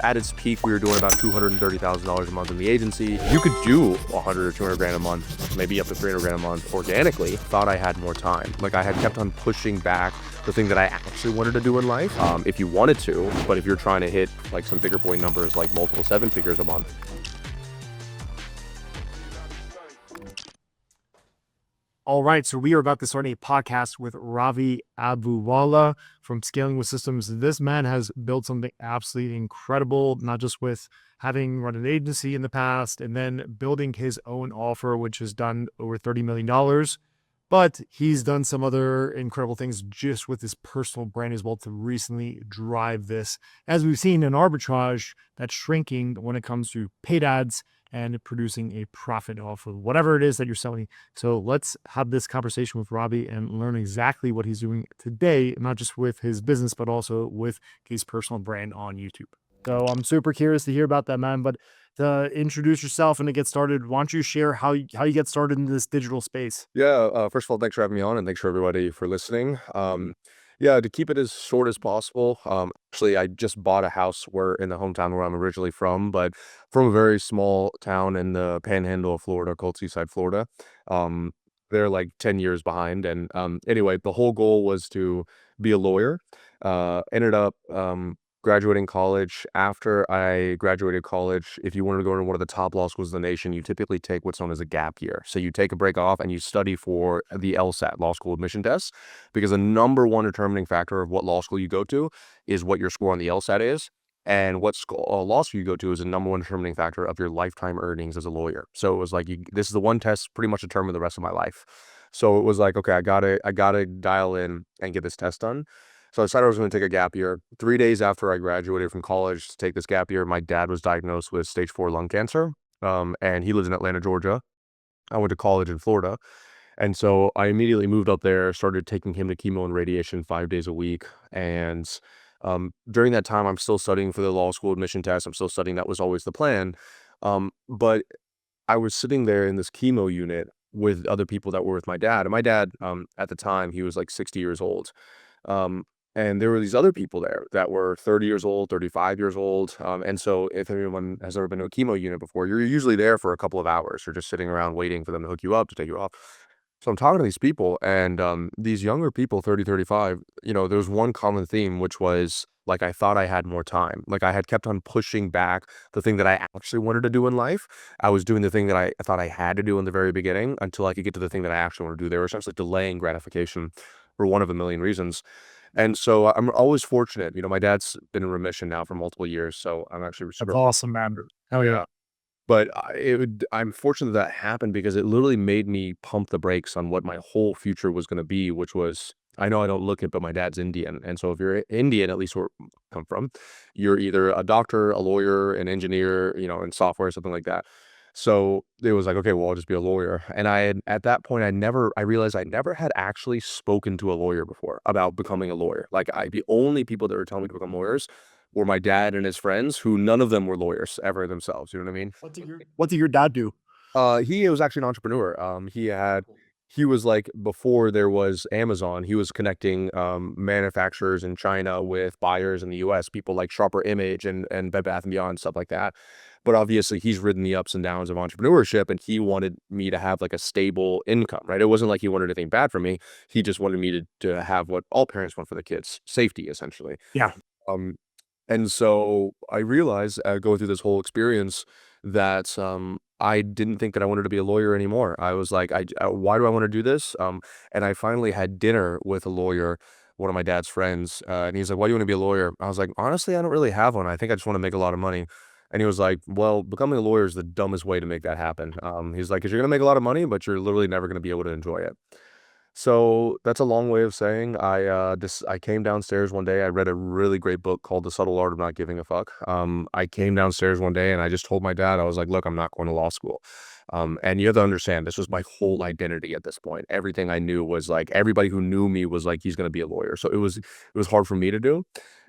At its peak, we were doing about $230,000 a month in the agency. You could do 100 or 200 grand a month, maybe up to 300 grand a month organically. Thought I had more time. Like I had kept on pushing back the thing that I actually wanted to do in life, if you wanted to, but if you're trying to hit like some bigger boy numbers, like multiple seven figures a month. All right, so we are about to start a podcast with Ravi Abuvala from Scaling with Systems. This man has built something absolutely incredible, not just with having run an agency in the past and then building his own offer, which has done over $30 million, but he's done some other incredible things just with his personal brand as well to recently drive this. As we've seen in arbitrage, that's shrinking when it comes to paid ads and producing a profit off of whatever it is that you're selling. So let's have this conversation with Ravi and learn exactly what he's doing today, not just with his business, but also with his personal brand on YouTube. So I'm super curious to hear about that, man. But to introduce yourself and to get started, why don't you share how you get started in this digital space? Yeah, first of all, thanks for having me on, and thanks for everybody for listening. Yeah, to keep it as short as possible. Actually, I just bought a house where in the hometown where I'm originally from, but from a very small town in the Panhandle of Florida called Seaside, Florida. Um, they're like 10 years behind, and anyway, the whole goal was to be a lawyer. Ended up graduating college. After I graduated college, if you wanted to go to one of the top law schools in the nation, you typically take what's known as a gap year. So you take a break off and you study for the LSAT, law school admission test, because the number one determining factor of what law school you go to is what your score on the LSAT is. And what law school you go to is the number one determining factor of your lifetime earnings as a lawyer. So it was like, this is the one test pretty much determined the rest of my life. So it was like, okay, I gotta dial in and get this test done. So I decided I was going to take a gap year. 3 days after I graduated from college to take this gap year, my dad was diagnosed with stage 4 lung cancer. And he lives in Atlanta, Georgia. I went to college in Florida. And so I immediately moved up there, started taking him to chemo and radiation 5 days a week. And during that time, I'm still studying for the law school admission test. I'm still studying. That was always the plan. But I was sitting there in this chemo unit with other people that were with my dad. And my dad, at the time, he was like 60 years old. Um, and there were these other people there that were 30 years old, 35 years old. And so if anyone has ever been to a chemo unit before, you're usually there for a couple of hours. You're just sitting around waiting for them to hook you up to take you off. So I'm talking to these people, and these younger people, 30, 35, there was one common theme, which was like, I thought I had more time. Like I had kept on pushing back the thing that I actually wanted to do in life. I was doing the thing that I thought I had to do in the very beginning until I could get to the thing that I actually want to do. They were essentially delaying gratification for one of a million reasons. And so I'm always fortunate. My dad's been in remission now for multiple years, so I'm actually That's super. awesome, man. Hell yeah. Yeah. But I'm fortunate that happened because it literally made me pump the brakes on what my whole future was going to be, which was, I know I don't look it, but my dad's Indian. And so if you're Indian, at least where I come from, you're either a doctor, a lawyer, an engineer, in software, something like that. So it was like, okay, well, I'll just be a lawyer. And at that point, I realized I never had actually spoken to a lawyer before about becoming a lawyer. Like the only people that were telling me to become lawyers were my dad and his friends, who none of them were lawyers ever themselves. You know what I mean? What did your dad do? He was actually an entrepreneur. He was like, before there was Amazon, he was connecting manufacturers in China with buyers in the US, people like Sharper Image and Bed Bath & Beyond, stuff like that. But obviously he's ridden the ups and downs of entrepreneurship, and he wanted me to have like a stable income, right? It wasn't like he wanted anything bad for me. He just wanted me to have what all parents want for the kids, safety, essentially. Yeah. Um, and so I realized, going through this whole experience, that I didn't think that I wanted to be a lawyer anymore. I was like, why do I want to do this? And I finally had dinner with a lawyer, one of my dad's friends, and he's like, "Why do you want to be a lawyer?" I was like, "Honestly, I don't really have one. I think I just want to make a lot of money." And he was like, "Well, becoming a lawyer is the dumbest way to make that happen." He's like, "'Cause you're gonna make a lot of money, but you're literally never gonna be able to enjoy it." So that's a long way of saying I came downstairs one day. I read a really great book called The Subtle Art of Not Giving a Fuck. I came downstairs one day and I just told my dad, I was like, "Look, I'm not going to law school." And you have to understand, this was my whole identity at this point. Everything I knew was like, everybody who knew me was like, he's going to be a lawyer. So it was hard for me to do.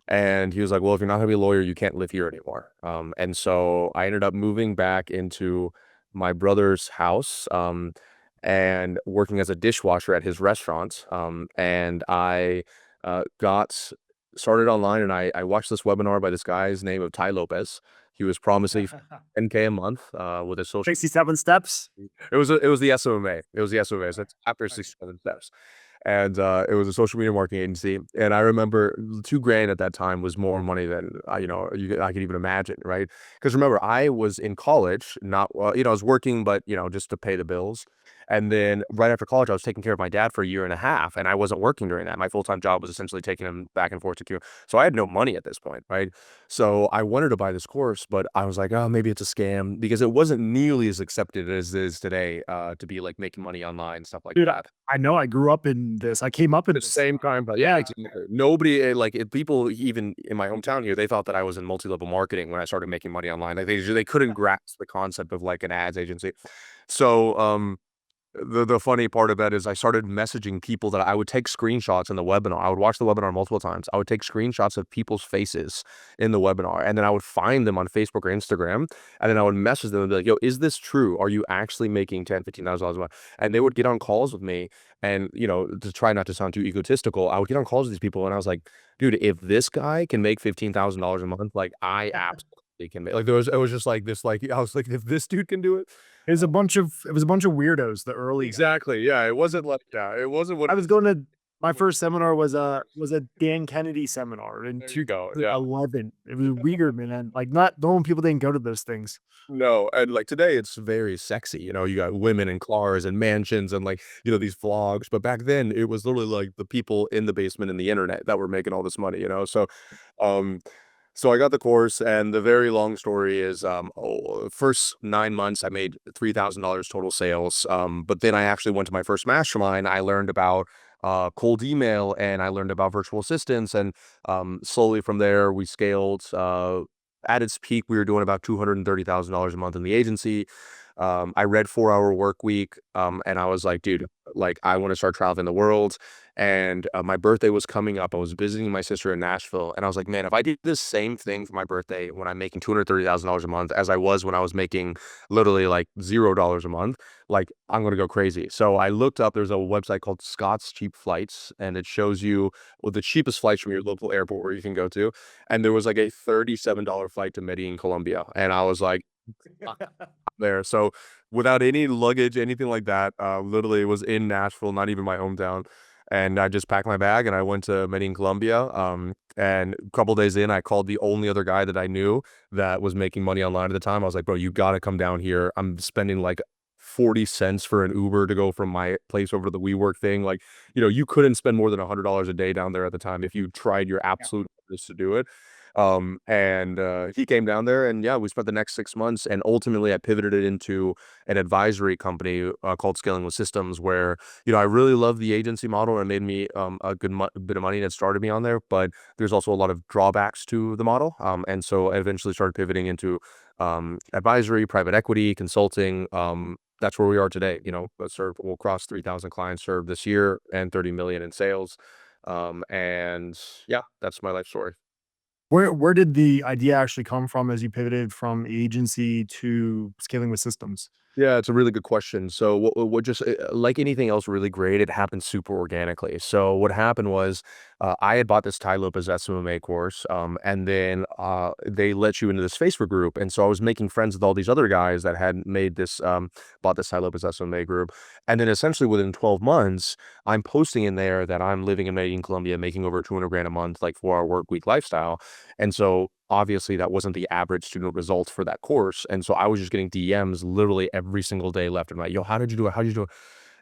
And he was like, "Well, if you're not going to be a lawyer, you can't live here anymore." And so I ended up moving back into my brother's house. And working as a dishwasher at his restaurant. And I got started online, and I watched this webinar by this guy's name of Ty Lopez. He was promising 10K a month with a social. 67 steps. It was the SOMA. It was the SOMA. So that's after 67 steps. And it was a social media marketing agency. And I remember 2 grand at that time was more money than I could even imagine, right? Because remember, I was in college, not well, I was working, but just to pay the bills. And then right after college, I was taking care of my dad for a year and a half, and I wasn't working during that. My full time job was essentially taking him back and forth to Q. So I had no money at this point, right? So I wanted to buy this course, but I was like, oh, maybe it's a scam because it wasn't nearly as accepted as it is today to be like making money online, stuff like Dude, that. I know I grew up in this. I came up in The this. same time, but yeah, exactly. Nobody like people even in my hometown here, they thought that I was in multi-level marketing when I started making money online. Like they couldn't grasp the concept of like an ads agency. So the funny part of that is I started messaging people that I would take screenshots in the webinar. I would watch the webinar multiple times. I would take screenshots of people's faces in the webinar, and then I would find them on Facebook or Instagram, and then I would message them and be like, "Yo, is this true? Are you actually making $10,000, $15,000 a month?" And they would get on calls with me, and to try not to sound too egotistical, I would get on calls with these people, and I was like, "Dude, if this guy can make $15,000 a month, like I absolutely can make." Like it was just like this, like I was like, if this dude can do it. It was a bunch of weirdos, the early guys. Exactly, yeah, it wasn't like yeah, it wasn't what I was going to my first seminar was a Dan Kennedy seminar in there you go, yeah. 2011. It was weird, man. Like not normal people didn't go to those things. No, and, like, today, it's very sexy, you got women in cars and mansions and, like, these vlogs, but back then, it was literally, like, the people in the basement in the internet that were making all this money, so, um so I got the course, and the very long story is, first 9 months, I made $3,000 total sales, but then I actually went to my first mastermind. I learned about, cold email, and I learned about virtual assistants, and, slowly from there, we scaled, at its peak, we were doing about $230,000 a month in the agency. I read 4 Hour Work Week, and I was like, dude, like I want to start traveling the world. And my birthday was coming up. I was visiting my sister in Nashville, and I was like, man, if I did this same thing for my birthday when I'm making $230,000 a month as I was when I was making literally like $0 a month, like I'm gonna go crazy. So I looked up. There's a website called Scott's Cheap Flights, and it shows you the cheapest flights from your local airport where you can go to. And there was like a $37 flight to Medellin, Colombia, and I was like there. So without any luggage, anything like that, literally was in Nashville, not even my hometown. And I just packed my bag and I went to Medellin, Colombia. And a couple days in, I called the only other guy that I knew that was making money online at the time. I was like, bro, you got to come down here. I'm spending like 40 cents for an Uber to go from my place over to the WeWork thing. Like, you couldn't spend more than $100 a day down there at the time if you tried your absolute best to do it. And he came down there, and yeah, we spent the next 6 months, and ultimately I pivoted it into an advisory company called Scaling with Systems, where I really love the agency model, and it made me a good bit of money, and it started me on there. But there's also a lot of drawbacks to the model, and so I eventually started pivoting into advisory, private equity, consulting. That's where we are today. We'll cross 3,000 clients served this year and 30 million in sales. And yeah, that's my life story. Where did the idea actually come from as you pivoted from agency to scaling with systems? Yeah, it's a really good question. So what just like anything else really great, it happened super organically. So what happened was I had bought this Tai Lopez SMMA course, and then they let you into this Facebook group. And so I was making friends with all these other guys that had made this, bought this Tai Lopez SMMA group. And then essentially within 12 months, I'm posting in there that I'm living in Medellin, Colombia, making over 200 grand a month, like 4 Hour Work Week lifestyle. And so obviously that wasn't the average student results for that course. And so I was just getting DMs literally every single day left and right. Yo, how did you do it? How did you do it?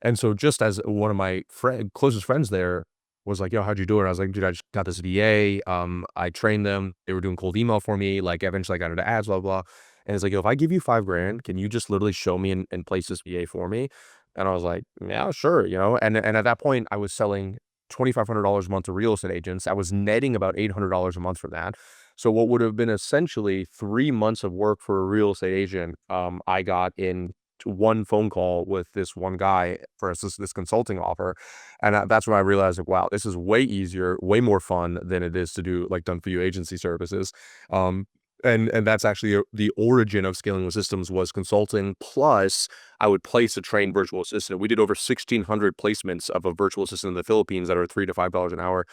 And so just as one of my closest friends there was like, yo, how'd you do it? I was like, dude, I just got this VA. I trained them. They were doing cold email for me. Like eventually I got into ads, blah, blah. And it's like, yo, if I give you 5 grand, can you just literally show me and place this VA for me? And I was like, yeah, sure. And at that point I was selling $2,500 a month to real estate agents. I was netting about $800 a month from that. So what would have been essentially 3 months of work for a real estate agent, I got in one phone call with this one guy for this consulting offer. And that's when I realized, like, wow, this is way easier, way more fun than it is to do like done for you agency services. Um, and that's actually the origin of Scaling with Systems was consulting plus I would place a trained virtual assistant. We did over 1,600 placements of a virtual assistant in the Philippines that are $3 to $5 an hour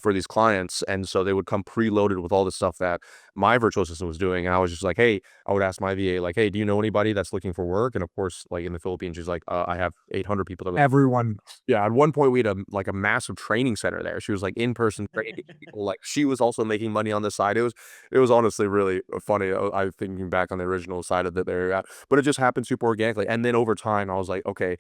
for these clients. And so they would come preloaded with all the stuff that my virtual assistant was doing. And I was just like, hey, I would ask my VA, like, hey, do you know anybody that's looking for work? And of course, like in the Philippines, she's like, I have 800 people that Everyone. yeah, at one point we had a massive training center there. She was like in-person training people. Like she was also making money on the side. It was honestly really funny. I thinking back on the original side of it there, but it just happened super organically. And then over time, I was like, okay,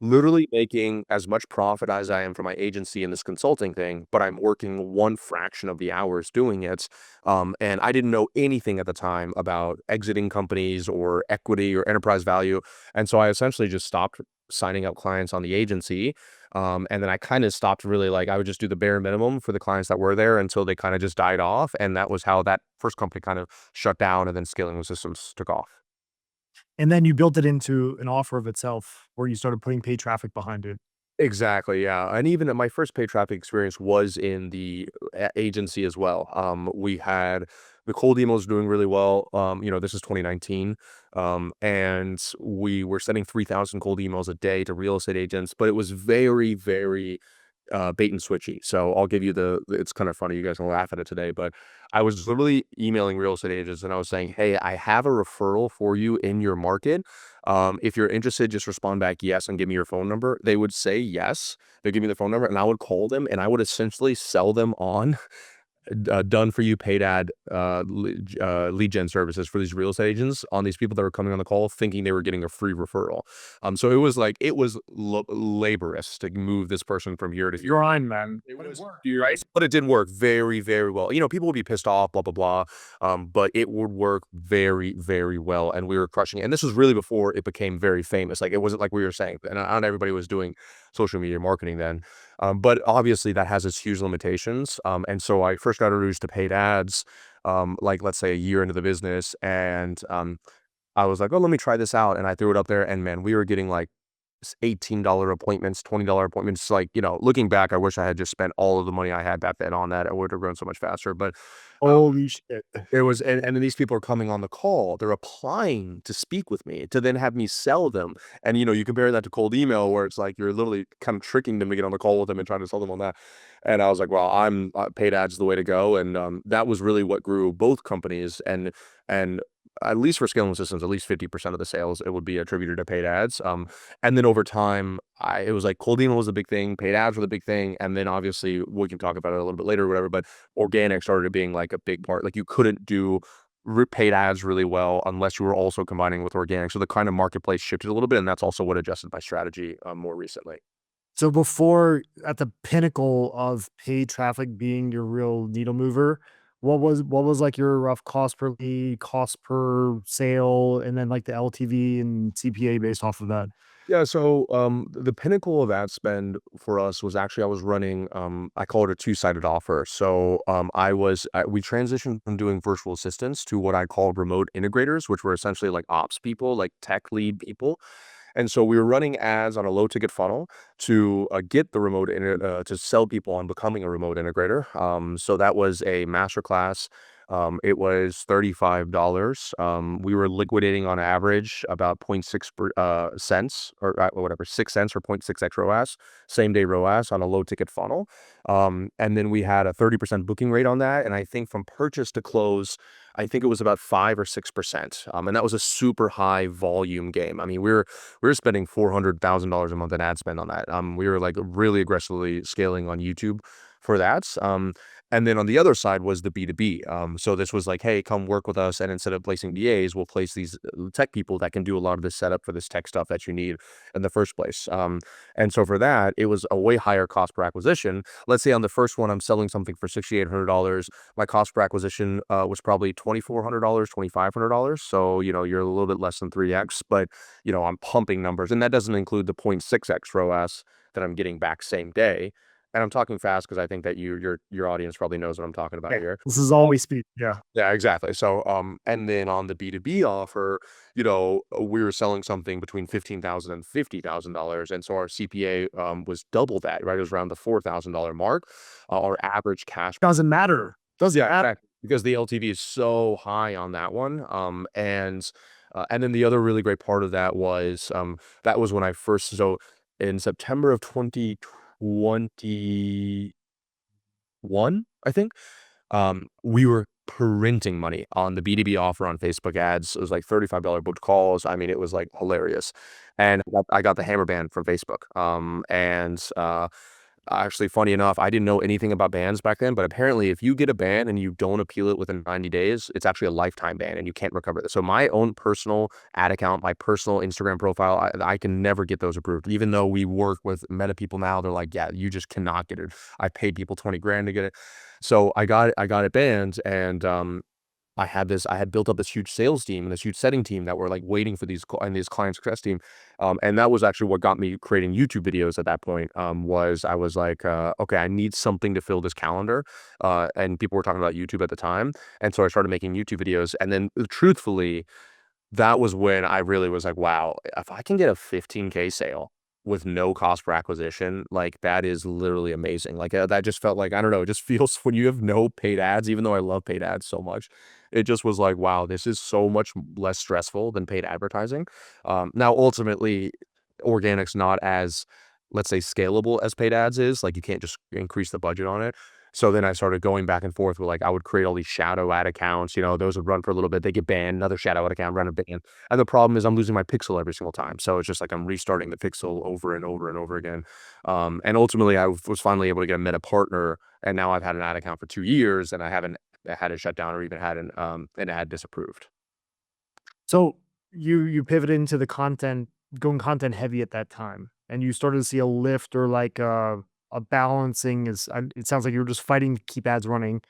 literally making as much profit as I am for my agency in this consulting thing, but I'm working one fraction of the hours doing it. And I didn't know anything at the time about exiting companies or equity or enterprise value. And so I essentially just stopped signing up clients on the agency. And then I kind of stopped really like I would just do the bare minimum for the clients that were there until they kind of just died off. And that was how that first company kind of shut down and then scaling systems took off. And then you built it into an offer of itself where you started putting paid traffic behind it. Exactly, yeah, and even my first paid traffic experience was in the agency as well. We had the cold emails doing really well. This is 2019, and we were sending 3,000 cold emails a day to real estate agents, but it was very, very bait and switchy. So I'll give you it's kind of funny. You guys can laugh at it today, but I was literally emailing real estate agents and I was saying, hey, I have a referral for you in your market. If you're interested, just respond back yes and give me your phone number. They would say yes. They give me the phone number and I would call them and I would essentially sell them on done for you paid ad lead gen services for these real estate agents on these people that were coming on the call thinking they were getting a free referral. So it was like it was laborious to move this person from here to here. Grind, man. It But it was worked, right? furious, but it did work very, very well. People would be pissed off, blah, blah, blah. But it would work very, very well. And we were crushing it. And this was really before it became very famous. Like it wasn't like we were saying, and not everybody was doing social media marketing then. But obviously that has its huge limitations. And so I first got introduced to paid ads, like let's say a year into the business. And I was like, oh, let me try this out. And I threw it up there. And man, we were getting like $18 appointments, $20 appointments. Like, looking back, I wish I had just spent all of the money I had back then on that. I would have grown so much faster. But Holy shit. it was, and then these people are coming on the call. They're applying to speak with me to then have me sell them. And you compare that to cold email where it's like you're literally kind of tricking them to get on the call with them and trying to sell them on that. And I was like, well, I'm paid ads is the way to go. And that was really what grew both companies. And at least for scaling systems, at least 50% of the sales it would be attributed to paid ads. And then over time, it was like cold email was a big thing, paid ads were the big thing, and then obviously we can talk about it a little bit later or whatever. But organic started being like a big part. Like you couldn't do paid ads really well unless you were also combining with organic. So the kind of marketplace shifted a little bit, and that's also what adjusted my strategy more recently. So before at the pinnacle of paid traffic being your real needle mover, what was like your rough cost per lead, cost per sale, and then like the LTV and CPA based off of that? Yeah, so the pinnacle of ad spend for us was actually I was running I call it a two-sided offer. So we transitioned from doing virtual assistants to what I call remote integrators, which were essentially like ops people, like tech lead people. And so we were running ads on a low ticket funnel to get the to sell people on becoming a remote integrator. So that was a masterclass. It was $35. We were liquidating on average about zero point 0.6 cents or whatever, 6 cents or zero point 0.6x ROAS, same day ROAS on a low ticket funnel. And then we had a 30% booking rate on that. And I think from purchase to close, I think it was about 5 or 6%. And that was a super high volume game. I mean, we were spending $400,000 a month in ad spend on that. We were like really aggressively scaling on YouTube for that. And then on the other side was the B2B. So this was like, hey, come work with us. And instead of placing DAs, we'll place these tech people that can do a lot of the setup for this tech stuff that you need in the first place. And so for that, it was a way higher cost per acquisition. Let's say on the first one, I'm selling something for $6,800. My cost per acquisition was probably $2,400, $2,500. So, you're a little bit less than 3x, but, I'm pumping numbers. And that doesn't include the 0.6x ROAS that I'm getting back same day. And I'm talking fast because I think that your audience probably knows what I'm talking about Yeah. here. This is always speed. Yeah. Yeah, exactly. So, and then on the B2B offer, we were selling something between $15,000 and $50,000, and so our CPA was double that, right? It was around the $4,000 mark. Our average cash, Doesn't matter. Doesn't yeah, matter. exactly, because the LTV is so high on that one. And And then the other really great part of that was when I first so in September of 2021, I think, we were printing money on the B2B offer on Facebook ads. It was like $35 booked calls. I mean, it was like hilarious. And I got the hammer ban from Facebook. Actually, funny enough, I didn't know anything about bans back then, but apparently if you get a ban and you don't appeal it within 90 days, it's actually a lifetime ban and you can't recover it. So my own personal ad account, my personal Instagram profile, I can never get those approved. Even though we work with Meta people now, they're like, yeah, you just cannot get it. I paid people 20 grand to get it. So I got it banned, and I had built up this huge sales team and this huge setting team that were like waiting for these client success team. And that was actually what got me creating YouTube videos at that point. Was I was like, okay, I need something to fill this calendar. And people were talking about YouTube at the time. And so I started making YouTube videos. And then truthfully, that was when I really was like, wow, if I can get a 15K sale with no cost per acquisition, like that is literally amazing. Like that just felt like, I don't know, it just feels when you have no paid ads, even though I love paid ads so much, it just was like, wow, this is so much less stressful than paid advertising. Now, ultimately, organic's not as, let's say, scalable as paid ads is. Like you can't just increase the budget on it. So then I started going back and forth with like, I would create all these shadow ad accounts, those would run for a little bit. They get banned, another shadow ad account, run a ban. And the problem is I'm losing my pixel every single time. So it's just like I'm restarting the pixel over and over and over again. And ultimately was finally able to get a Meta partner. And now I've had an ad account for 2 years and I haven't had it shut down or even had an ad disapproved. So you pivoted into the going content heavy at that time, and you started to see a lift or like a balancing. It sounds like you were just fighting to keep ads running,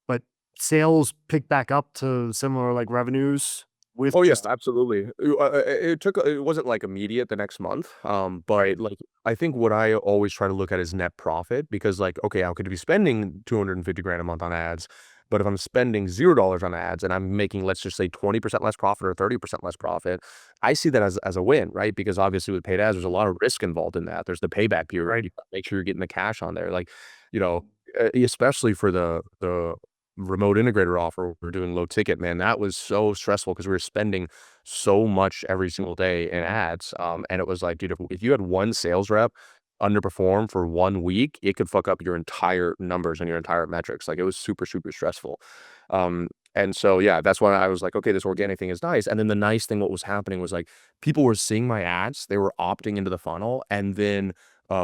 but sales picked back up to similar like revenues with Oh, yeah, just absolutely. It wasn't, like, immediate the next month, right, but, like, I think what I always try to look at is net profit because, like, okay, I could be spending 250 grand a month on ads, but if I'm spending $0 on ads and I'm making, let's just say, 20% less profit or 30% less profit, I see that as a win, right? Because obviously with paid ads, there's a lot of risk involved in that. There's the payback period. right. You gotta make sure you're getting the cash on there, like, you know, especially for the remote integrator offer, we're doing low ticket, man, that was so stressful because we were spending so much every single day in ads. And it was like, dude, if you had one sales rep underperform for 1 week, it could fuck up your entire numbers and your entire metrics. Like it was super, super stressful. And so, yeah, that's why I was like, okay, this organic thing is nice. And then the nice thing, what was happening was like people were seeing my ads, they were opting into the funnel, and then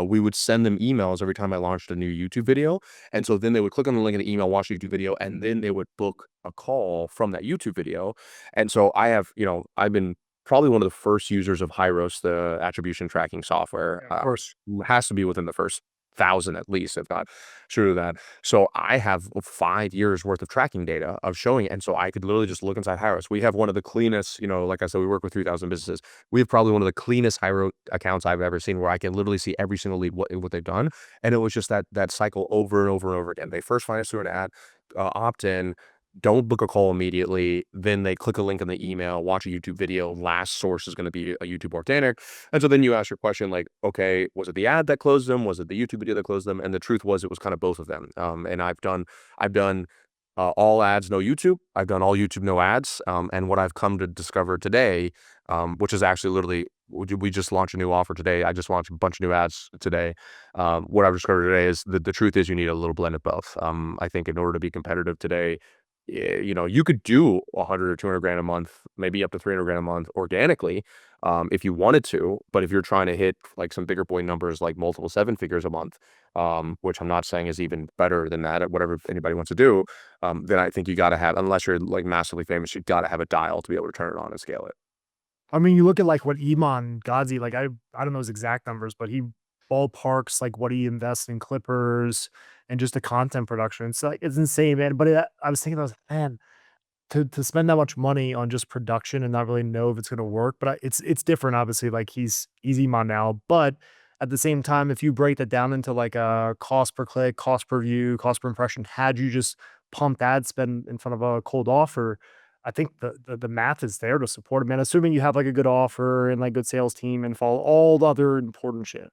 we would send them emails every time I launched a new YouTube video. And so then they would click on the link in the email, watch the YouTube video, and then they would book a call from that YouTube video. And so I've been probably one of the first users of Hyros, the attribution tracking software. Yeah, of course. Has to be within the first 1,000 at least, if not sure of that. So I have 5 years worth of tracking data of showing it. And so I could literally just look inside Hyros. We have one of the cleanest, like I said, we work with 3,000 businesses. We have probably one of the cleanest Hyros accounts I've ever seen where I can literally see every single lead, what they've done. And it was just that cycle over and over and over again. They first find us through an ad, opt in, don't book a call immediately. Then they click a link in the email, watch a YouTube video. Last source is going to be a YouTube organic. And so then you ask your question like, okay, was it the ad that closed them? Was it the YouTube video that closed them? And the truth was it was kind of both of them. And I've done all ads, no YouTube. I've done all YouTube, no ads. And what I've come to discover today, which is actually literally, we just launched a new offer today. I just launched a bunch of new ads today. What I've discovered today is the truth is you need a little blend of both. I think in order to be competitive today, you could do 100 or 200 grand a month, maybe up to 300 grand a month organically, if you wanted to. But if you're trying to hit like some bigger boy numbers, like multiple seven figures a month, which I'm not saying is even better than that, at whatever anybody wants to do, then I think you got to have, unless you're like massively famous, you got to have a dial to be able to turn it on and scale it. I mean, you look at like what Iman Ghazi, like I don't know his exact numbers, but he ballparks like what he invests in Clippers and just the content production. It's like it's insane, man. But I was thinking, I was like, man, to spend that much money on just production and not really know if it's gonna work, but it's different, obviously, like, he's Iman now, but at the same time, if you break that down into, like, a cost per click, cost per view, cost per impression, had you just pumped ad spend in front of a cold offer, I think the math is there to support it, man, assuming you have, like, a good offer and, like, good sales team and follow all the other important shit,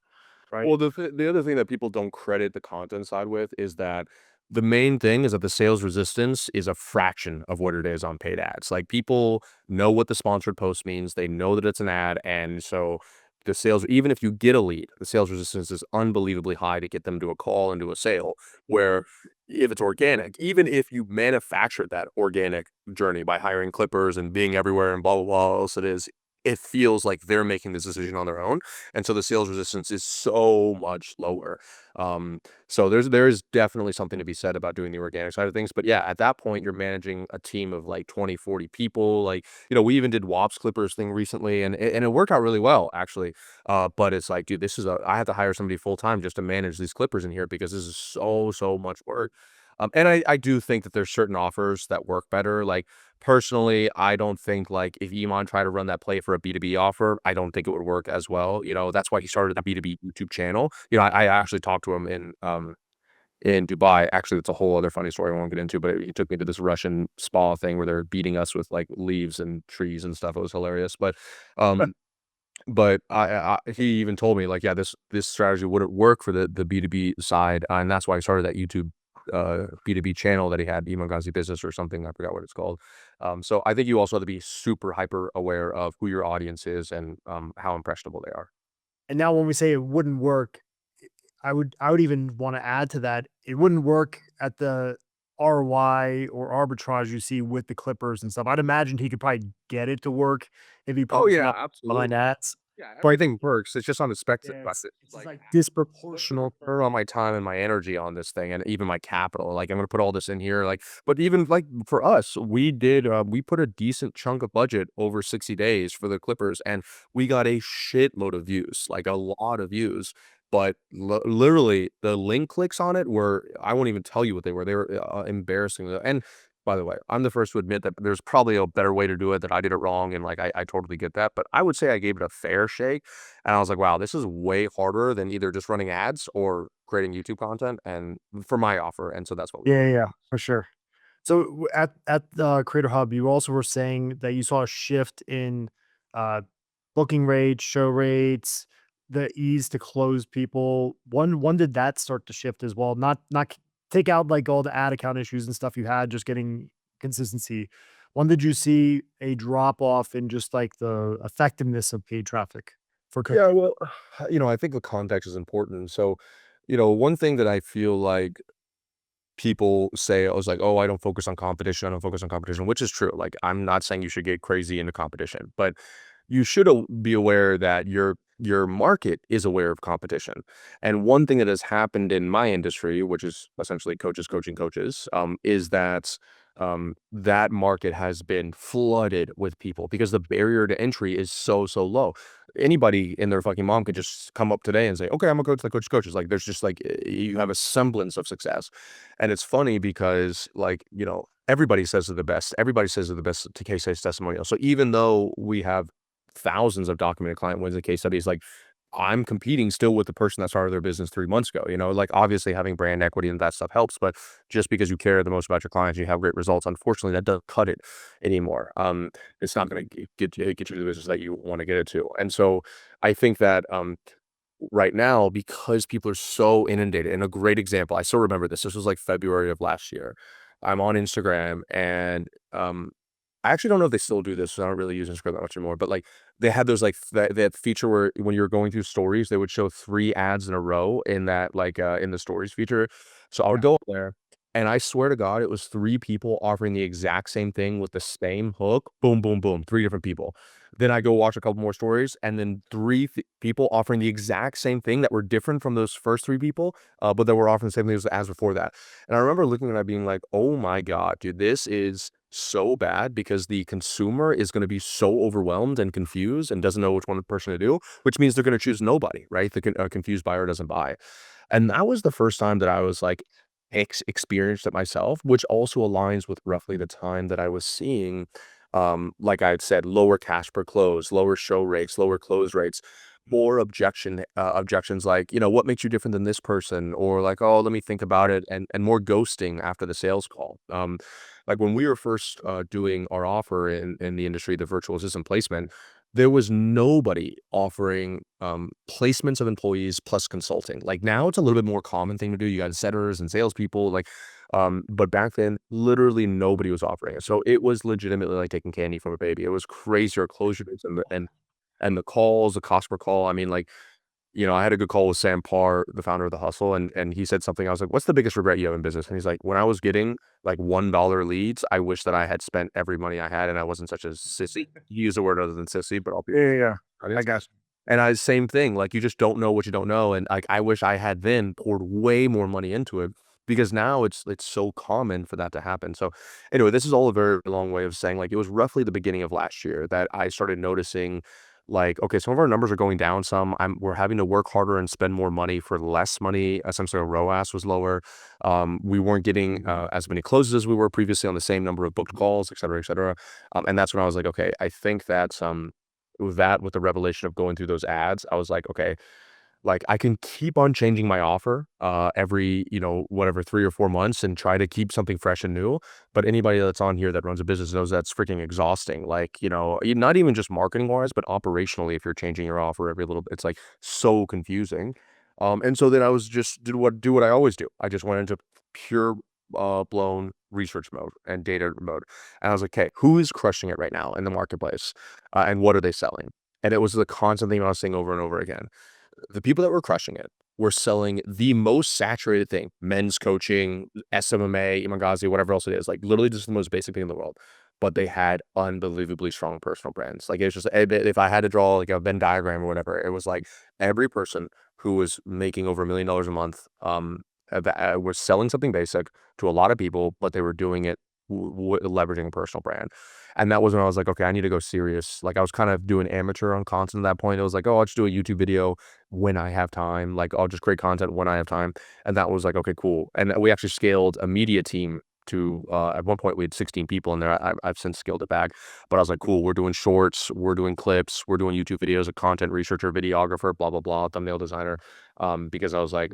right? Well, the other thing that people don't credit the content side with is that the main thing is that the sales resistance is a fraction of what it is on paid ads. Like, people know what the sponsored post means, they know that it's an ad, and so the sales, even if you get a lead, the sales resistance is unbelievably high to get them to a call and to a sale. Where if it's organic, even if you manufactured that organic journey by hiring clippers and being everywhere and blah blah blah else it is, it feels like they're making this decision on their own, and so the sales resistance is so much lower. Um, so there is definitely something to be said about doing the organic side of things. But yeah, at that point, you're managing a team of like 20, 40 people. Like, we even did Wops Clippers thing recently, and it worked out really well, actually. But it's like, dude, I have to hire somebody full time just to manage these Clippers in here because this is so much work. And I do think that there's certain offers that work better. Like, personally, I don't think, like, if Iman tried to run that play for a B2B offer, I don't think it would work as well. That's why he started the B2B YouTube channel. I actually talked to him in Dubai. Actually, that's a whole other funny story I won't get into, but he took me to this Russian spa thing where they're beating us with like leaves and trees and stuff. It was hilarious. But he even told me, like, yeah, this strategy wouldn't work for the B2B side, and that's why I started that YouTube B2B channel that he had, Imam Ghazi Business or something. I forgot what it's called. So I think you also have to be super hyper aware of who your audience is and how impressionable they are. And now when we say it wouldn't work, I would even wanna add to that, it wouldn't work at the ROI or arbitrage you see with the Clippers and stuff. I'd imagine he could probably get it to work if he Oh put yeah, enough behind absolutely. ads, Yeah, but everything works. It's just unexpected, yeah, but it's just like like just gonna disproportional. burn all my time and my energy on this thing and even my capital. Like, I'm gonna put all this in here. Like, but even like for us, we put a decent chunk of budget over 60 days for the Clippers, and we got a shitload of views, like a lot of views. But literally, the link clicks on it were, I won't even tell you what they were. They were embarrassing. And by the way, I'm the first to admit that there's probably a better way to do it, that I did it wrong, and like I totally get that. But I would say I gave it a fair shake. And I was like, wow, this is way harder than either just running ads or creating YouTube content and for my offer. And so that's what we Yeah, yeah, yeah, for sure. So at the Creator Hub, you also were saying that you saw a shift in uh, booking rates, show rates, the ease to close people. When did that start to shift as well? Not take out like all the ad account issues and stuff you had, just getting consistency. When did you see a drop off in just like the effectiveness of paid traffic for Yeah, well, I think the context is important. So, one thing that I feel like people say, I was like, oh, I don't focus on competition. I don't focus on competition, which is true. Like, I'm not saying you should get crazy into competition, but you should be aware that your market is aware of competition. And one thing that has happened in my industry, which is essentially coaches coaching coaches, is that that market has been flooded with people because the barrier to entry is so low. Anybody and their fucking mom could just come up today and say, okay, I'm a coach that coaches coaches. Like, there's just like, you have a semblance of success. And it's funny because, like, everybody says they're the best. Everybody says they're the best to case study testimonial. So even though we have thousands of documented client wins and case studies, like, I'm competing still with the person that started their business 3 months ago. Like, obviously having brand equity and that stuff helps, but just because you care the most about your clients, you have great results. Unfortunately, that doesn't cut it anymore. It's not going to get you to the business that you want to get it to. And so I think that right now, because people are so inundated, and a great example, I still remember this. This was like February of last year. I'm on Instagram, and I actually don't know if they still do this. I don't really use Instagram that much anymore. But like, they had those like that feature where when you were going through stories, they would show 3 ads in a row in that, like, in the stories feature. So I would yeah. go up there, and I swear to God, it was 3 people offering the exact same thing with the same hook. Boom, boom, boom. 3 different people. Then I go watch a couple more stories, and then people offering the exact same thing that were different from those first 3 people, but that were offering the same thing as before that. And I remember looking at that being like, oh my God, dude, this is so bad because the consumer is going to be so overwhelmed and confused and doesn't know which one person to do, which means they're going to choose nobody, right? A confused buyer doesn't buy. And that was the first time that I was like, experienced it myself, which also aligns with roughly the time that I was seeing, like I had said, lower cash per close, lower show rates, lower close rates, more objections like, what makes you different than this person? Or like, oh, let me think about it, and more ghosting after the sales call. Like when we were first doing our offer in the industry, the virtual assistant placement, there was nobody offering, placements of employees plus consulting. Like, now it's a little bit more common thing to do. You got setters and salespeople, like, but back then, literally nobody was offering it. So it was legitimately like taking candy from a baby. It was crazy, our closure rates and the calls, the cost per call. I mean, like, I had a good call with Sam Parr, the founder of The Hustle, and he said something. I was like, "What's the biggest regret you have in business?" And he's like, "When I was getting like $1 leads, I wish that I had spent every money I had and I wasn't such a sissy." He used a word other than sissy, but I'll be Yeah, yeah, yeah. I honest. guess. And I same thing, like, you just don't know what you don't know, and, like, I wish I had then poured way more money into it because now it's so common for that to happen. So, anyway, this is all a very long way of saying, like, it was roughly the beginning of last year that I started noticing, like, okay, some of our numbers are going down some. We're having to work harder and spend more money for less money. Essentially, our ROAS was lower. We weren't getting, as many closes as we were previously on the same number of booked calls, et cetera, et cetera. And that's when I was like, "Okay, I think that's, with the revelation of going through those ads, I was like, "Okay, like, I can keep on changing my offer, every, whatever, 3 or 4 months and try to keep something fresh and new, but anybody that's on here that runs a business knows that's freaking exhausting, like, not even just marketing-wise, but operationally, if you're changing your offer every little bit, it's, like, so confusing. And so then I was just do what I always do. I just went into pure, blown research mode and data mode, and I was like, "Okay, who is crushing it right now in the marketplace, and what are they selling?" And it was the constant thing I was saying over and over again. The people that were crushing it were selling the most saturated thing, men's coaching, SMMA, Imagazi, whatever else it is, like literally just the most basic thing in the world. But they had unbelievably strong personal brands. Like, it's just if I had to draw like a Venn diagram or whatever, it was like every person who was making over $1 million a month, was selling something basic to a lot of people, but they were doing it leveraging a personal brand. And that was when I was like, okay, I need to go serious. Like, I was kind of doing amateur on content at that point. It was like, oh, I'll just do a YouTube video when I have time. Like, I'll just create content when I have time. And that was like, okay, cool. And we actually scaled a media team to, at one point we had 16 people in there. I've since scaled it back, but I was like, cool, we're doing shorts, we're doing clips, we're doing YouTube videos, a content researcher, videographer, blah, blah, blah, thumbnail designer. Because I was like,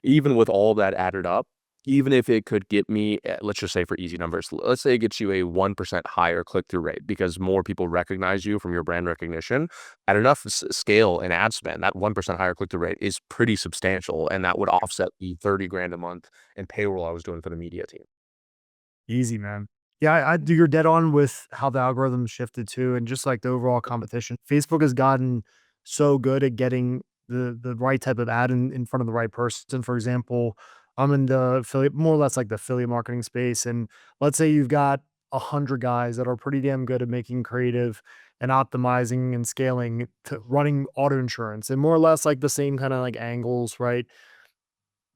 even with all that added up, even if it could get me, let's just say for easy numbers, let's say it gets you a 1% higher click-through rate because more people recognize you from your brand recognition, at enough scale and ad spend, that 1% higher click-through rate is pretty substantial, and that would offset the 30 grand a month in payroll I was doing for the media team. Easy, man. Yeah, I do. You're dead on with how the algorithm shifted too, and just like the overall competition. Facebook has gotten so good at getting the right type of ad in front of the right person. For example, I'm in the affiliate, more or less like the affiliate marketing space, and let's say you've got 100 guys that are pretty damn good at making creative and optimizing and scaling to running auto insurance, and more or less like the same kind of like angles, right?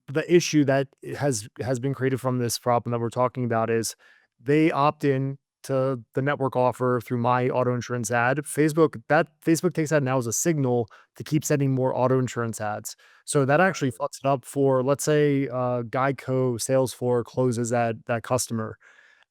The issue that has been created from this problem that we're talking about is they opt in to the network offer through my auto insurance ad. Facebook takes that now as a signal to keep sending more auto insurance ads. So that actually fucks it up for, let's say, Geico sales floor closes that customer.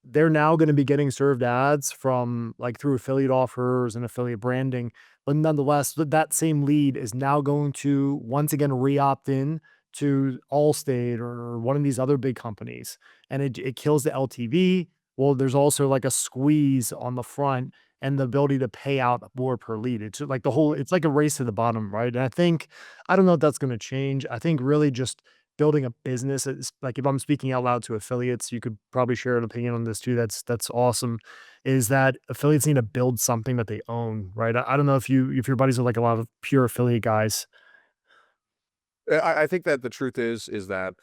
They're now gonna be getting served ads from, like, through affiliate offers and affiliate branding, but nonetheless, that same lead is now going to once again re-opt in to Allstate or one of these other big companies, and it kills the LTV. Well, there's also, like, a squeeze on the front and the ability to pay out more per lead. It's like it's like a race to the bottom, right? And I don't know if that's gonna change. I think really just building a business is like, if I'm speaking out loud to affiliates, you could probably share an opinion on this too. That's awesome. Is that affiliates need to build something that they own, right? I don't know if your buddies are like a lot of pure affiliate guys. I think that the truth is that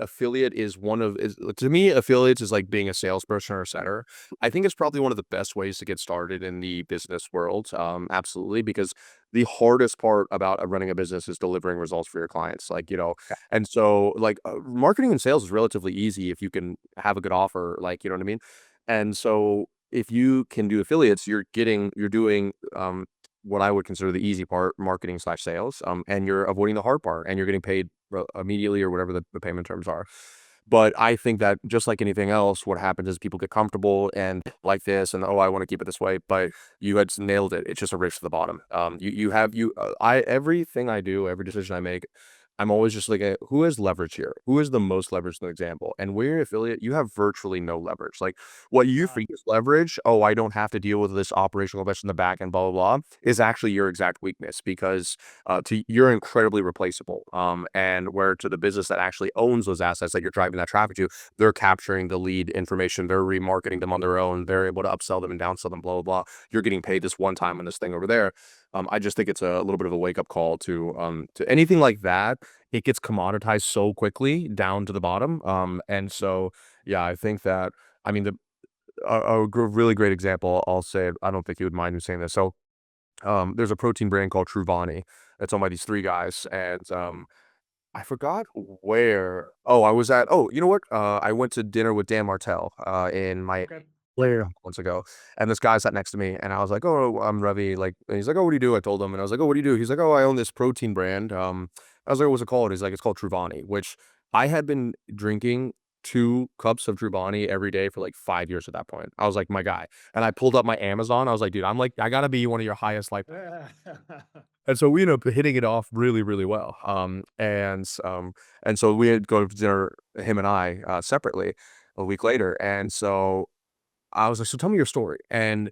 affiliate is one of is to me, affiliates is like being a salesperson or a setter. I think it's probably one of the best ways to get started in the business world, absolutely, because the hardest part about, running a business is delivering results for your clients, like, and so, like, marketing and sales is relatively easy if you can have a good offer, like, you know what I mean? And so, if you can do affiliates, you're doing, what I would consider the easy part, marketing/sales, and you're avoiding the hard part, and you're getting paid immediately or whatever the payment terms are. But I think that just like anything else, what happens is people get comfortable and like this, and oh, I want to keep it this way. But you had nailed it. It's just a race to the bottom. You have you. I everything I do, every decision I make, I'm always just like, who has leverage here? Who is the most leverage in the example? And where you're an affiliate, you have virtually no leverage. Like what you Uh, think is leverage, oh, I don't have to deal with this operational investment in the back end, blah, blah, blah, is actually your exact weakness because you're incredibly replaceable. And where to the business that actually owns those assets that you're driving that traffic to, they're capturing the lead information, they're remarketing them on their own, they're able to upsell them and downsell them, blah, blah, blah. You're getting paid this one time on this thing over there. I just think it's a little bit of a wake up call to anything like that. It gets commoditized so quickly down to the bottom. And so yeah, I think that I mean really great example. I'll say I don't think you would mind me saying this. So there's a protein brand called Truvani that's owned by these three guys, and I forgot where. Oh, I was at. Oh, you know what? I went to dinner with Dan Martell in my okay. Later. months ago, and this guy sat next to me, and I was like, "Oh, I'm Ravi." Like, and he's like, "Oh, what do you do?" I told him, and I was like, "Oh, what do you do?" He's like, "Oh, I own this protein brand." I was like, "What's it called?" He's like, "It's called Truvani," which I had been drinking 2 cups of Truvani every day for like 5 years at that point. I was like, "My guy," and I pulled up my Amazon. I was like, "Dude, I'm like, I gotta be one of your highest life." And so we ended up hitting it off really, really well. And so we had go to dinner, him and I, separately a week later, and so I was like, "So tell me your story." And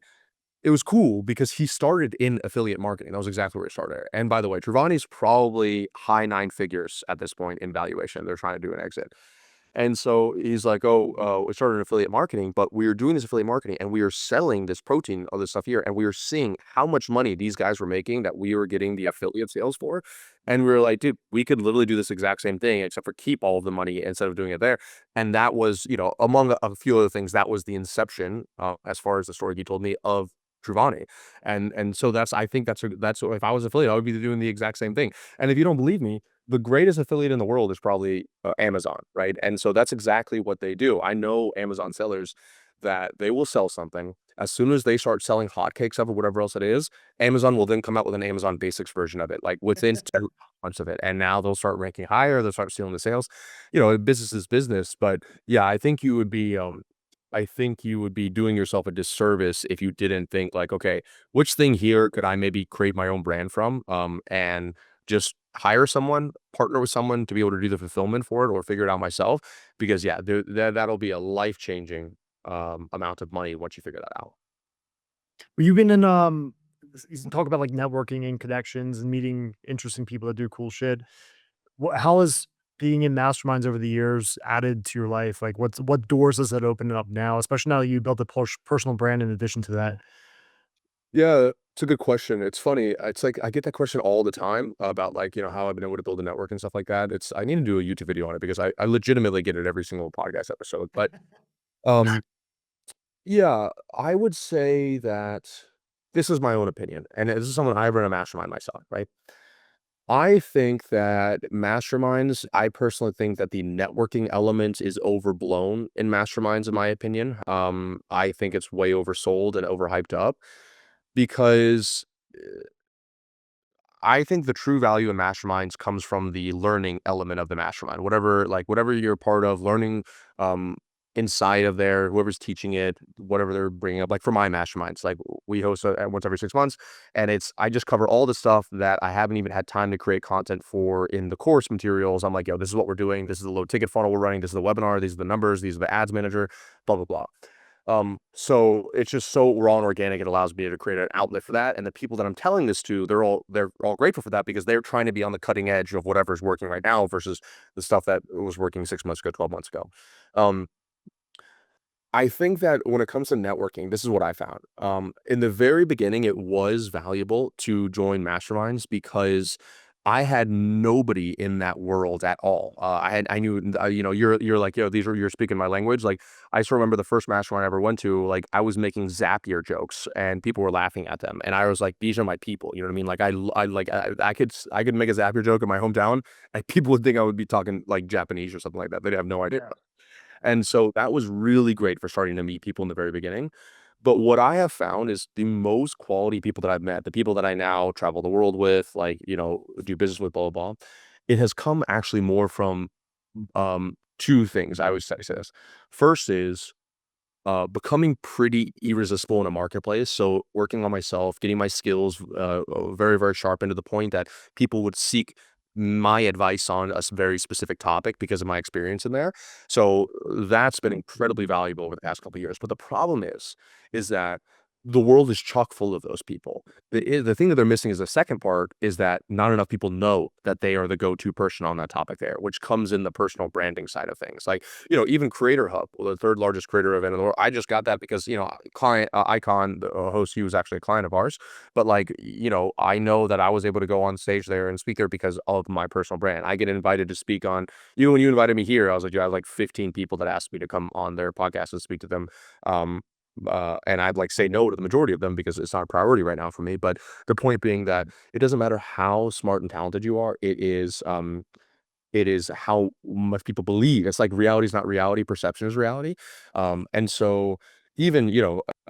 it was cool because he started in affiliate marketing. That was exactly where he started. And by the way, Truvani's probably high 9 figures at this point in valuation. They're trying to do an exit. And so he's like, "Oh, we started in affiliate marketing, but we were doing this affiliate marketing and we were selling this protein, all this stuff here, and we were seeing how much money these guys were making that we were getting the affiliate sales for. And we were like, dude, we could literally do this exact same thing, except for keep all of the money instead of doing it there." And that was, among a few other things, that was the inception, as far as the story he told me of Truvani. And so I think that's if I was affiliate, I would be doing the exact same thing. And if you don't believe me, the greatest affiliate in the world is probably Amazon, right? And so that's exactly what they do. I know Amazon sellers that they will sell something. As soon as they start selling hotcakes of it, whatever else it is, Amazon will then come out with an Amazon Basics version of it, like within 2 months of it. And now they'll start ranking higher. They'll start stealing the sales. Business is business. But yeah, I think you would be doing yourself a disservice if you didn't think like, okay, which thing here could I maybe create my own brand from? And just hire someone, partner with someone to be able to do the fulfillment for it or figure it out myself. Because yeah, that'll be a life-changing amount of money once you figure that out. Well, you've been in you talk about like networking and connections and meeting interesting people that do cool shit. How has being in masterminds over the years added to your life? Like, what doors does that open up now, especially now that you built a personal brand in addition to that? Yeah, it's a good question. It's funny. It's like I get that question all the time about like, how I've been able to build a network and stuff like that. I need to do a YouTube video on it because I legitimately get it every single podcast episode. But um yeah, I would say that this is my own opinion, and this is someone I run a mastermind myself, right? I think that masterminds, I personally think that the networking element is overblown in masterminds, in my opinion. I think it's way oversold and overhyped up because I think the true value in masterminds comes from the learning element of the mastermind. Whatever you're part of, learning inside of there, whoever's teaching it, whatever they're bringing up. Like for my masterminds, like we host once every 6 months, and I just cover all the stuff that I haven't even had time to create content for in the course materials. I'm like, yo, this is what we're doing. This is the low ticket funnel we're running. This is the webinar. These are the numbers. These are the ads manager. Blah blah blah. So it's just so raw and organic. It allows me to create an outlet for that. And the people that I'm telling this to, they're all grateful for that because they're trying to be on the cutting edge of whatever's working right now versus the stuff that was working 6 months ago, 12 months ago. Um, I think that when it comes to networking, this is what I found. In the very beginning, it was valuable to join masterminds because I had nobody in that world at all. I knew, you're like, yo, you're speaking my language. Like, I still remember the first mastermind I ever went to, like, I was making Zapier jokes and people were laughing at them. And I was like, these are my people. You know what I mean? Like, I could make a Zapier joke in my hometown and people would think I would be talking like Japanese or something like that. They'd have no idea. And so that was really great for starting to meet people in the very beginning. But what I have found is the most quality people that I've met, the people that I now travel the world with, like, do business with, blah, blah, blah, it has come actually more from 2 things. I always say this. First is becoming pretty irresistible in a marketplace. So working on myself, getting my skills very, very sharp into the point that people would seek my advice on a very specific topic because of my experience in there. So that's been incredibly valuable over the past couple of years. But the problem is that the world is chock full of those people. The thing that they're missing is the second part is that not enough people know that they are the go-to person on that topic there, which comes in the personal branding side of things. Like, even Creator Hub, well, the third largest creator event in the world. I just got that because, client Icon, the host, he was actually a client of ours. But like, I know that I was able to go on stage there and speak there because of my personal brand. I get invited to speak on you when you invited me here. I was like, you have like 15 people that asked me to come on their podcast and speak to them. Um, and I'd like say no to the majority of them because it's not a priority right now for me. But the point being that it doesn't matter how smart and talented you are. It is how much people believe. It's like reality is not reality, perception is reality. And so even,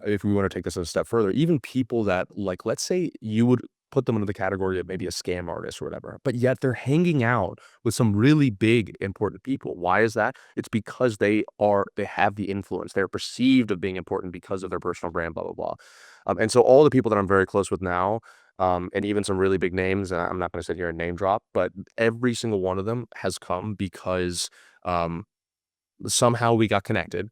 if we want to take this a step further, even people that like, let's say you would put them into the category of maybe a scam artist or whatever, but yet they're hanging out with some really big, important people. Why is that? It's because they have the influence. They're perceived of being important because of their personal brand, blah, blah, blah. And so all the people that I'm very close with now, and even some really big names, and I'm not going to sit here and name drop, but every single one of them has come because um, somehow we got connected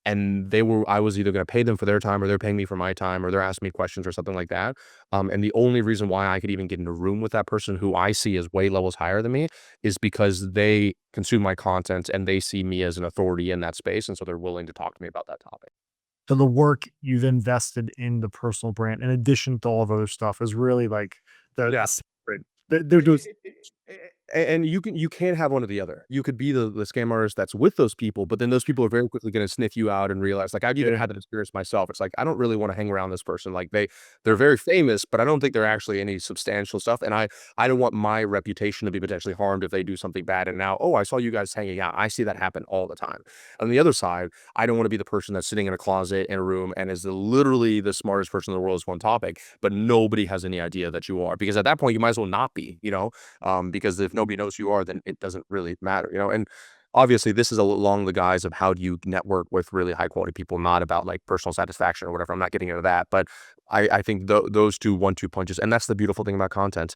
and I was either going to pay them for their time or they're paying me for my time or they're asking me questions or something like that. And the only reason why I could even get in a room with that person who I see as way levels higher than me is because they consume my content and they see me as an authority in that space. And so they're willing to talk to me about that topic. So the work you've invested in the personal brand, in addition to all of other stuff, is really like the Yeah. secret. They're doing And you can't have one or the other. You could be the scam artist that's with those people, but then those people are very quickly gonna sniff you out and realize like, I've even yeah. had that experience myself. It's like, I don't really wanna hang around this person. Like, they're very famous, but I don't think they're actually any substantial stuff, and I don't want my reputation to be potentially harmed if they do something bad, and now, "Oh, I saw you guys hanging out." I see that happen all the time. On the other side, I don't wanna be the person that's sitting in a closet in a room and is literally the smartest person in the world is one topic, but nobody has any idea that you are, because at that point, you might as well not be, because if nobody knows who you are, then it doesn't really matter. And obviously, this is along the guise of how do you network with really high quality people, not about like personal satisfaction or whatever. I'm not getting into that, but I think those two 1-2 punches, and that's the beautiful thing about content.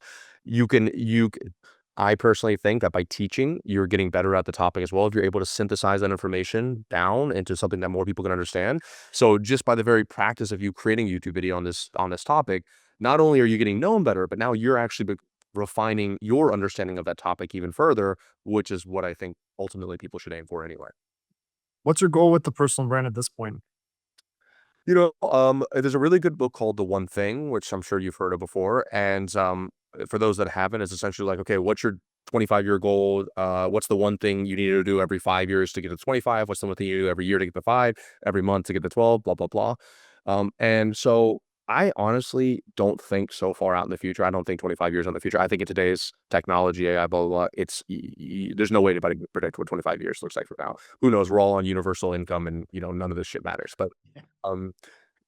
I personally think that by teaching, you're getting better at the topic as well. If you're able to synthesize that information down into something that more people can understand. So just by the very practice of you creating a YouTube video on this topic, not only are you getting known better, but now you're actually refining your understanding of that topic even further, which is what I think ultimately people should aim for anyway. What's your goal with the personal brand at this point? There's a really good book called The One Thing, which I'm sure you've heard of before. And for those that haven't, it's essentially like, okay, what's your 25-year goal? What's the one thing you need to do every 5 years to get to 25? What's the one thing you do every year to get to five, every month to get to 12, blah, blah, blah. And so I honestly don't think so far out in the future. I don't think 25 years in the future. I think in today's technology, AI, blah, blah, blah, there's no way anybody can predict what 25 years looks like from now. Who knows? We're all on universal income and, none of this shit matters. Um,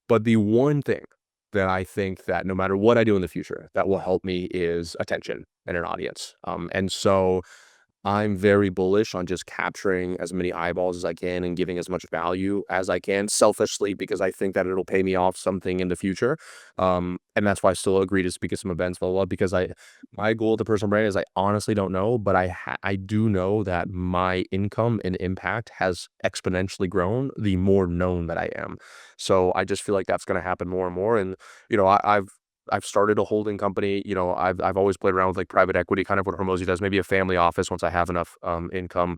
but the one thing that I think that no matter what I do in the future that will help me is attention and an audience. And so I'm very bullish on just capturing as many eyeballs as I can and giving as much value as I can selfishly because I think that it'll pay me off something in the future. And that's why I still agree to speak at some events, blah, blah, blah, because my goal with the personal brand is I honestly don't know, but I do know that my income and impact has exponentially grown the more known that I am. So I just feel like that's going to happen more and more. And, I've started a holding company. I've always played around with like private equity, kind of what Hormozy does, maybe a family office once I have enough income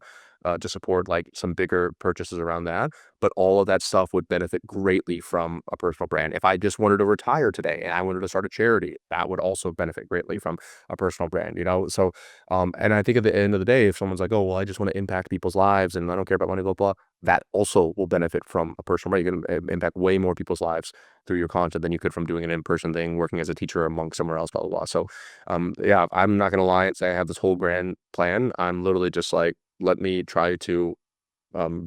to support like some bigger purchases around that. But all of that stuff would benefit greatly from a personal brand. If I just wanted to retire today and I wanted to start a charity, that would also benefit greatly from a personal brand. So, and I think at the end of the day, if someone's like, oh, well, I just want to impact people's lives and I don't care about money, blah, blah, that also will benefit from a personal brand. You can impact way more people's lives through your content than you could from doing an in-person thing, working as a teacher or a monk somewhere else, blah, blah, blah. So, yeah, I'm not going to lie and say I have this whole grand plan. I'm literally just like, let me try to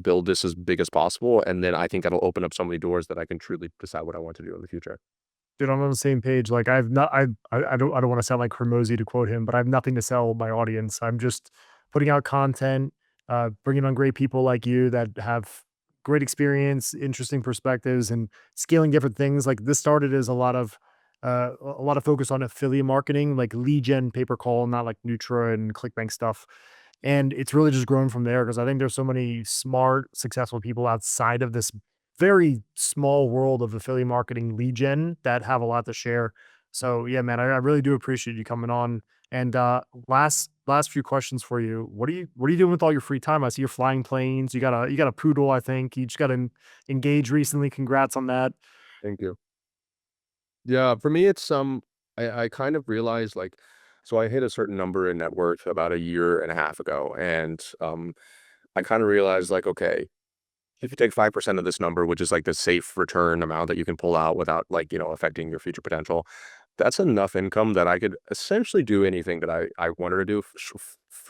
build this as big as possible. And then I think that'll open up so many doors that I can truly decide what I want to do in the future. Dude, I'm on the same page. Like I've not, I don't want to sound like Hormozy to quote him, but I have nothing to sell my audience. I'm just putting out content, bringing on great people like you that have great experience, interesting perspectives, and scaling different things. Like this started as a lot of a lot of focus on affiliate marketing, like lead gen, pay per call, not like Nutra and ClickBank stuff. And it's really just grown from there because I think there's so many smart, successful people outside of this very small world of affiliate marketing lead gen that have a lot to share. So yeah, man, I really do appreciate you coming on. And last few questions for you. What are you doing with all your free time? I see you're flying planes. You got a poodle, I think. You just got engaged recently. Congrats on that. Thank you. Yeah, for me, it's I kind of realized like, so I hit a certain number in net worth about a year and a half ago, and I kind of realized like, okay, if you take 5% of this number, which is like the safe return amount that you can pull out without like, affecting your future potential, that's enough income that I could essentially do anything that I wanted to do,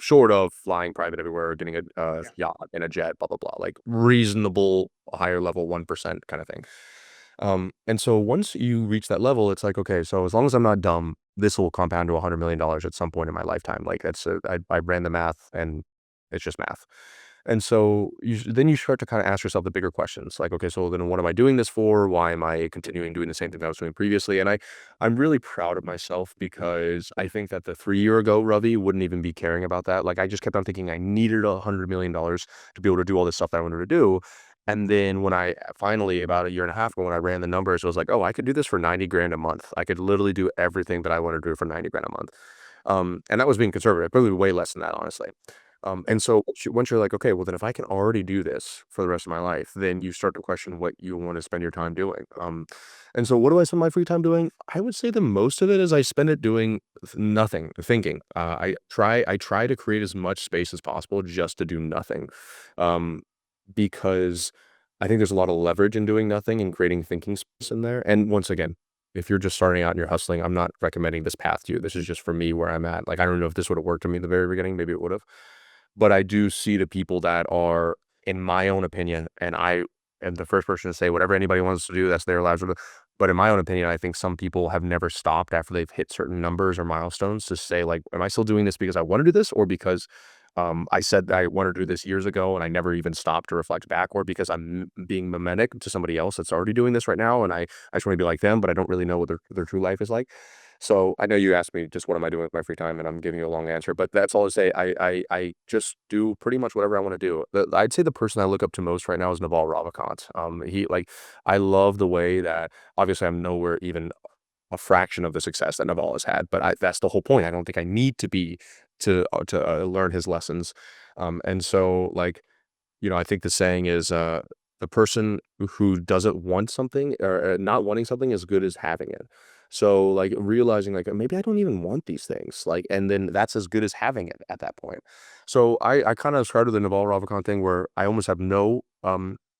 short of flying private everywhere, or getting a Yeah. yacht and a jet, blah blah blah, like reasonable higher level 1% kind of thing. And so once you reach that level, it's like, okay, so as long as I'm not dumb, this will compound to $100 million at some point in my lifetime. Like I ran the math, and it's just math. And so then you start to kind of ask yourself the bigger questions, like, okay, so then what am I doing this for? Why am I continuing doing the same thing that I was doing previously? And I'm really proud of myself because I think that the 3 year ago Ravi wouldn't even be caring about that. Like I just kept on thinking I needed $100 million to be able to do all this stuff that I wanted to do. And then when I finally, about a year and a half ago, when I ran the numbers, I was like, oh, I could do this for 90 grand a month. I could literally do everything that I want to do for 90 grand a month. And that was being conservative, probably way less than that, honestly. And so once you're like, okay, well, then if I can already do this for the rest of my life, then you start to question what you want to spend your time doing. And so what do I spend my free time doing? I would say the most of it is I spend it doing nothing, thinking. I try to create as much space as possible just to do nothing. Um, because I think there's a lot of leverage in doing nothing and creating thinking space in there. And once again, if you're just starting out and you're hustling, I'm not recommending this path to you. This is just for me where I'm at. Like, I don't know if this would have worked for me in the very beginning. Maybe it would have. But I do see the people that are, in my own opinion, and I am the first person to say whatever anybody wants to do, that's their lives. But in my own opinion, I think some people have never stopped after they've hit certain numbers or milestones to say, like, am I still doing this because I want to do this, or because I said I wanted to do this years ago and I never even stopped to reflect back, or because I'm being mimetic to somebody else that's already doing this right now, and I just want to be like them, but I don't really know what their true life is like. So I know you asked me just what am I doing with my free time, and I'm giving you a long answer, but that's all to say. I just do pretty much whatever I want to do. I'd say the person I look up to most right now is Naval Ravikant. He like I love the way that obviously I'm nowhere even a fraction of the success that Naval has had, but that's the whole point. I don't think I need to be to learn his lessons. And so like I think the saying is, the person who doesn't want something, or not wanting something, as good as having it. So, like, realizing, like, maybe I don't even want these things, like, and then that's as good as having it at that point. So I kind of started the Naval Ravikant thing where I almost have no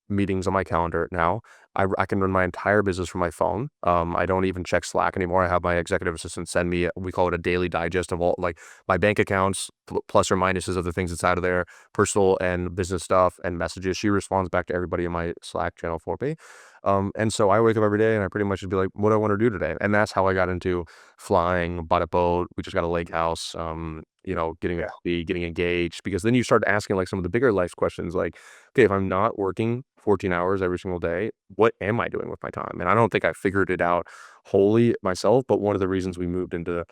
meetings on my calendar now. I can run my entire business from my phone. I don't even check Slack anymore. I have my executive assistant send me, we call it a daily digest of all, like, my bank accounts, plus or minuses of the things that's out of there, personal and business stuff and messages. She responds back to everybody in my Slack channel for me. And so I wake up every day and I pretty much just be like, what do I want to do today? And that's how I got into flying, bought a boat. We just got a lake house, getting Yeah. healthy, getting engaged, because then you start asking like some of the bigger life questions like, okay, if I'm not working 14 hours every single day, what am I doing with my time? And I don't think I figured it out wholly myself, but one of the reasons we moved into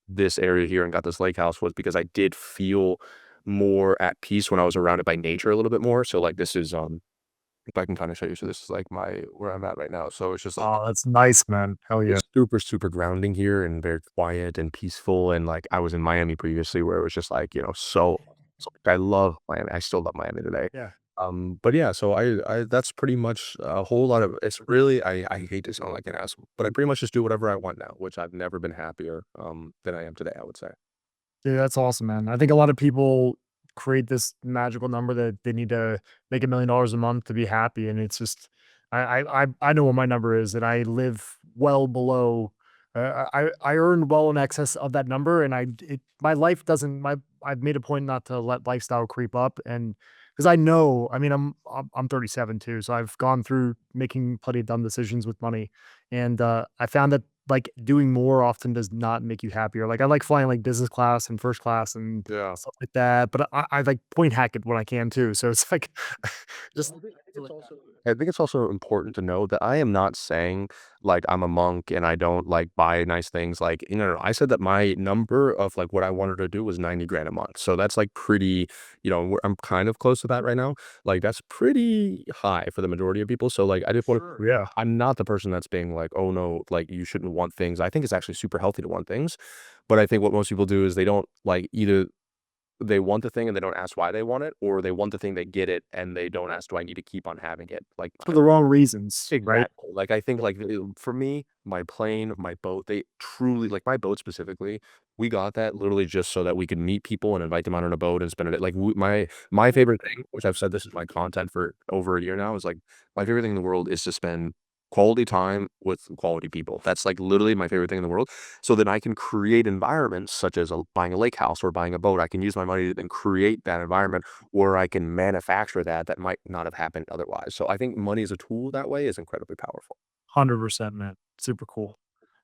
this area here and got this lake house was because I did feel more at peace when I was around it by nature a little bit more. So like this is if I can kind of show you, so this is like my where I'm at right now. So it's just like Oh, that's nice, man. Hell yeah. it's super, super grounding here and very quiet and peaceful. And like I was in Miami previously where it was just like, so I love Miami. I still love Miami today. Yeah. But yeah, so I that's pretty much a whole lot of it's really I hate to sound like an asshole, but I pretty much just do whatever I want now, which I've never been happier than I am today, I would say. Dude, that's awesome, man. I think a lot of people create this magical number that they need to make $1 million a month to be happy, and it's just I know what my number is, and I live well below. I earn well in excess of that number, and my life doesn't my I've made a point not to let lifestyle creep up, and because I know, I mean, I'm 37 too, so I've gone through making plenty of dumb decisions with money, and I found that like, doing more often does not make you happier. Like, I like flying, like, business class and first class and Yeah. stuff like that, but I like point hack it when I can too, so it's like just I think it's also important to know that I am not saying like I'm a monk and I don't like buy nice things. Like, no. I said that my number of like what I wanted to do was 90 grand a month. So that's like pretty, I'm kind of close to that right now. Like that's pretty high for the majority of people. So like I just want to, Yeah. I'm not the person that's being like, oh no, like you shouldn't want things. I think it's actually super healthy to want things. But I think what most people do is they don't like either they want the thing and they don't ask why they want it, or they want the thing, they get it, and they don't ask, "Do I need to keep on having it?" Like, For the wrong reasons, right? exactly. Like, I think, like, for me, my plane, my boat, they truly like, my boat specifically, we got that literally just so that we could meet people and invite them out on a boat and spend it like, my favorite thing, which I've said this is my content for over a year now, is, like, my favorite thing in the world is to spend quality time with quality people. That's, like, literally my favorite thing in the world. So then I can create environments such as buying a lake house or buying a boat. I can use my money to then create that environment, or I can manufacture that might not have happened otherwise. So I think money as a tool that way is incredibly powerful. 100%, man. Super cool.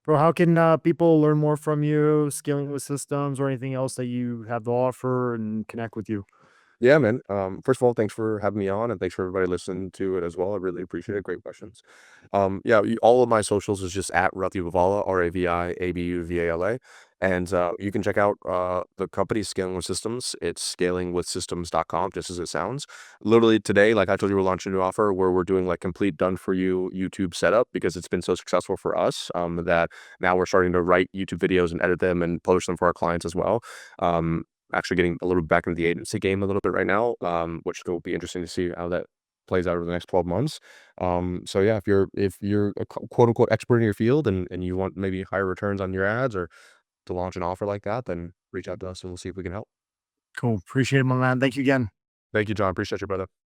Bro, how can people learn more from you, scaling with systems, or anything else that you have to offer and connect with you? Yeah, man. First of all, thanks for having me on, and thanks for everybody listening to it as well. I really appreciate it. Great questions. Yeah, all of my socials is just at Ravi Abuvala, RAVIABUVALA, and you can check out the company Scaling with Systems. It's scalingwithsystems.com, just as it sounds. Literally today, like I told you, we're launching a new offer where we're doing like complete done for you YouTube setup because it's been so successful for us that now we're starting to write YouTube videos and edit them and publish them for our clients as well. Actually getting a little back into the agency game a little bit right now, which will be interesting to see how that plays out over the next 12 months. So yeah, if you're a quote unquote expert in your field and you want maybe higher returns on your ads or to launch an offer like that, then reach out to us and we'll see if we can help. Cool. Appreciate it, my man. Thank you again. Thank you, John. Appreciate you, brother.